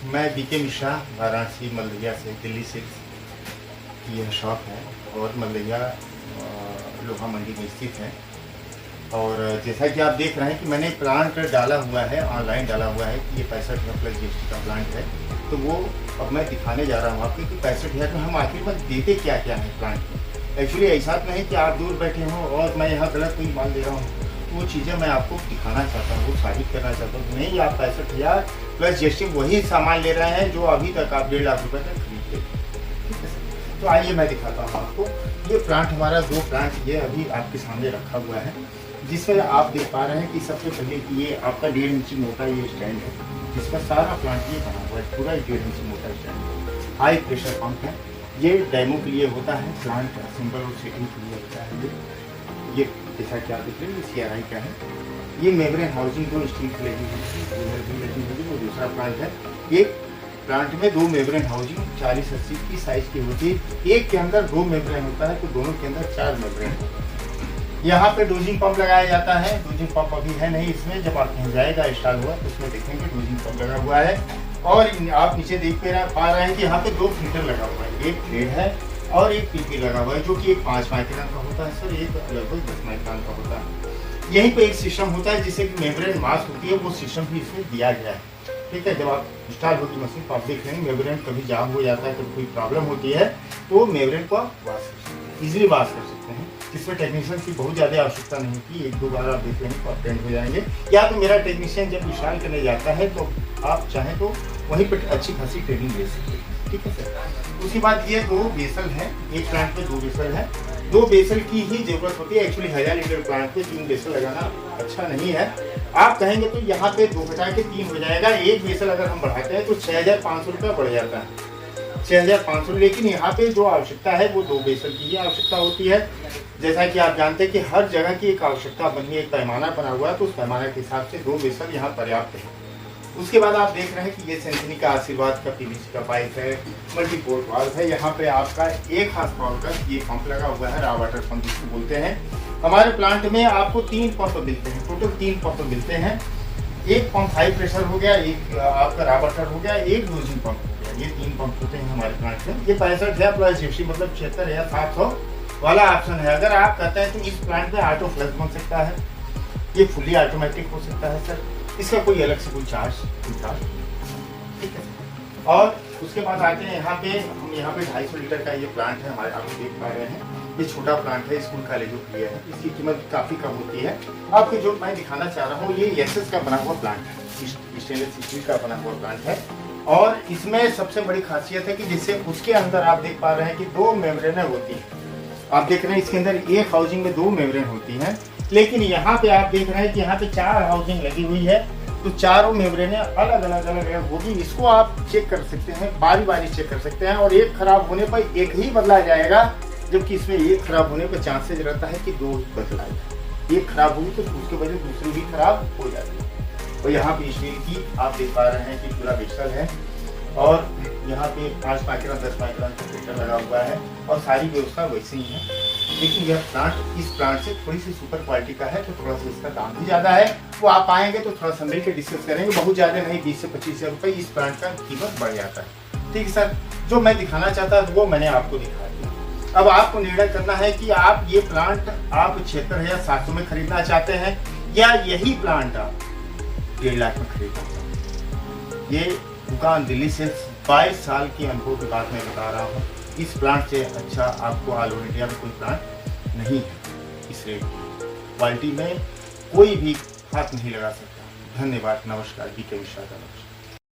मैं बीके मिश्रा, वाराणसी मल्लैया से, दिल्ली से यह शॉप है और मल्लैया लोहा मंडी में स्थित है। और जैसा कि आप देख रहे हैं कि मैंने प्लांट डाला हुआ है, ऑनलाइन डाला हुआ है कि ये 65,000 प्लस GST का प्लांट है। तो वो अब मैं दिखाने जा रहा हूँ आपको कि 65,000 में हम आखिर में देते क्या क्या है प्लांट में। एक्चुअली ऐसा तो नहीं कि आप दूर बैठे हों और मैं यहाँ गलत कोई माल दे रहा हूँ, तो वो चीज़ें मैं आपको दिखाना चाहता हूँ, वो साबित करना चाहता हूँ। नहीं, आप 65,000 प्लस GST वही सामान ले रहे हैं जो अभी तक आप 1.5 लाख रुपये तक खरीदते। ठीक है, तो आइए मैं दिखाता हूँ आपको। ये प्लांट हमारा 2 प्लांट ये अभी आपके सामने रखा हुआ है, जिसमें आप देख पा रहे हैं कि सबसे पहले कि ये आपका 1.5 इंच मोटा ये स्टैंड है, जिसका सारा प्लांट ये बना हुआ है, पूरा 1.5 इंच मोटा स्टैंड है। हाई प्रेशर पंप है, ये डेमो के लिए होता है, प्लांट सिंपल और सेटिंग के लिए होता है। ये जैसा कि आप देख रहे हैं CRI का है। ये मेम्ब्रेन हाउसिंग 2 स्टील की लगी हुई है, उधर भी लगी हुई है। वो दूसरा प्लांट है। एक प्लांट में 2 मेम्ब्रेन हाउसिंग 40-80 की साइज की होती है। एक के अंदर 2 मेम्ब्रेन होता है, तो दोनों के अंदर 4 मेम्ब्रेन होता है। यहाँ पे डोजिंग पंप लगाया जाता है। डोजिंग पंप अभी है नहीं इसमें, जब आप कहीं जाएगा इंस्टॉल हुआ तो उसमें देखेंगे डोजिंग पंप लगा हुआ है। और आप नीचे देख पा रहे हैं कि यहाँ पे 2 फिल्टर लगा हुआ है, एक थ्रेड है और एक PP लगा हुआ है, जो कि एक 5 माइक्रोन का होता है सर, एक लगभग 10 माइक्रोन का होता है। यहीं पे एक सिस्टम होता है जिससे कि मेम्ब्रेन मास्क होती है, वो सिस्टम भी इसमें दिया गया है। ठीक है, जब आप इंस्टॉल होती मशीन तो आप देख लेंगे मेम्ब्रेन कभी जाम हो जाता है, कभी कोई प्रॉब्लम होती है तो मेम्ब्रेन को आप इजीली वॉश कर सकते हैं। इसमें टेक्नीशियन की बहुत ज़्यादा आवश्यकता नहीं होती, 1-2 बार आप देख लेंगे तो आप ट्रेंड हो जाएंगे। या तो मेरा टेक्नीशियन जब इंस्टॉल करने जाता है तो आप चाहें तो वहीं पर अच्छी खासी ट्रेनिंग ले सकते हैं। ठीक है सर। उसके बाद ये 2 बेसल है, एक प्लांट में 2 बेसल है। 2 बेसल की ही जरूरत होती है। एक्चुअली 1000 लीटर प्लांट पे 3 बेसल लगाना अच्छा नहीं है। आप कहेंगे तो यहाँ पे 2 घटा के 3 हो जाएगा। एक बेसल अगर हम बढ़ाते हैं तो 6,500 रुपया बढ़ जाता है, 6,500। लेकिन यहाँ पे जो आवश्यकता है वो 2 बेसल की ही आवश्यकता होती है। जैसा कि आप जानते हैं कि हर जगह की एक आवश्यकता बनी है, एक पैमाना बना हुआ है, तो उस पैमाने के हिसाब से 2 बेसल यहाँ पर्याप्त है। उसके बाद आप देख रहे हैं कि ये सेंसनी का आशीर्वाद का PVC का पाइप है, मल्टीपोर्ट वाल्व है। यहाँ पे आपका 1 हाथ पावर का ये पंप लगा हुआ है, रॉ वाटर पंप जिसको बोलते हैं। हमारे प्लांट में आपको 3 पंप मिलते हैं, टोटल 3 पंप मिलते हैं। एक पंप हाई प्रेशर हो गया, एक आपका रॉ वाटर हो गया, एक डोजिंग पंप हो गया। ये 3 पंप होते हैं हमारे प्लांट में। ये 65,000 प्लस GST मतलब 76,700 वाला ऑप्शन है। अगर आप कहते हैं तो इस प्लांट में ऑटो फ्लश बन सकता है, ये फुली ऑटोमेटिक हो सकता है सर, इसका कोई अलग से कोई चार्ज। ठीक है। और उसके बाद आते हैं यहाँ पे, हम यहाँ पे 250 लीटर का ये प्लांट है हमारे, आप देख पा रहे हैं। ये छोटा प्लांट है, स्कूल कॉलेजों के लिए है, इसकी कीमत काफ़ी कम होती है। आपको जो मैं दिखाना चाह रहा हूँ ये SS का बना हुआ प्लांट है, स्टेनलेस स्टील का बना हुआ प्लांट है। और इसमें सबसे बड़ी खासियत है कि जिससे उसके अंदर आप देख पा रहे हैं कि 2 मेम्ब्रेनें होती हैं। आप देख रहे हैं इसके अंदर एक हाउसिंग में 2 मेम्ब्रेन होती हैं, लेकिन यहाँ पे आप देख रहे हैं कि यहाँ पे 4 हाउसिंग लगी हुई है, तो चारों मेम्ब्रेनें अलग अलग होगी। इसको आप चेक कर सकते हैं, बारी बारी चेक कर सकते हैं। और एक खराब होने पर एक ही बदला जाएगा, जबकि इसमें एक खराब होने पर चांसेस रहता है कि 2 बदला जाए। एक खराब होगी तो उसके वजह दूसरी भी खराब हो जाती है। और यहाँ पे स्टील की आप देख पा रहे हैं कि पूरा बेसल है, और यहाँ पे 5 माइक्रोन 10 माइक्रोन का फिल्टर लगा हुआ है, और सारी व्यवस्था वैसे ही है। लेकिन यह प्लांट इस प्लांट से थोड़ी सी सुपर क्वालिटी का है, तो थोड़ा सा इसका दाम भी ज़्यादा है। वो आप आएंगे तो थोड़ा सा मिल के डिस्कस करेंगे, बहुत ज़्यादा नहीं, 20 से 25,000 रुपये इस प्लांट का कीमत बढ़ जाता है। ठीक है सर, जो मैं दिखाना चाहता था वो मैंने आपको दिखा दिया। अब आपको निर्णय करना है कि आप ये प्लांट आप 76,700 में खरीदना चाहते हैं, या यही प्लांट आप 1.5 लाख में खरीदना चाहते हैं। ये दुकान दिल्ली से 22 साल की अनुभव की बात मैं बता रहा हूँ। इस प्लांट से अच्छा आपको ऑल ओवर इंडिया में कोई प्लांट नहीं है। इस रेट क्वालिटी में कोई भी हाथ नहीं लगा सकता। धन्यवाद, नमस्कार, बीके मिश्रा का नमस्कार।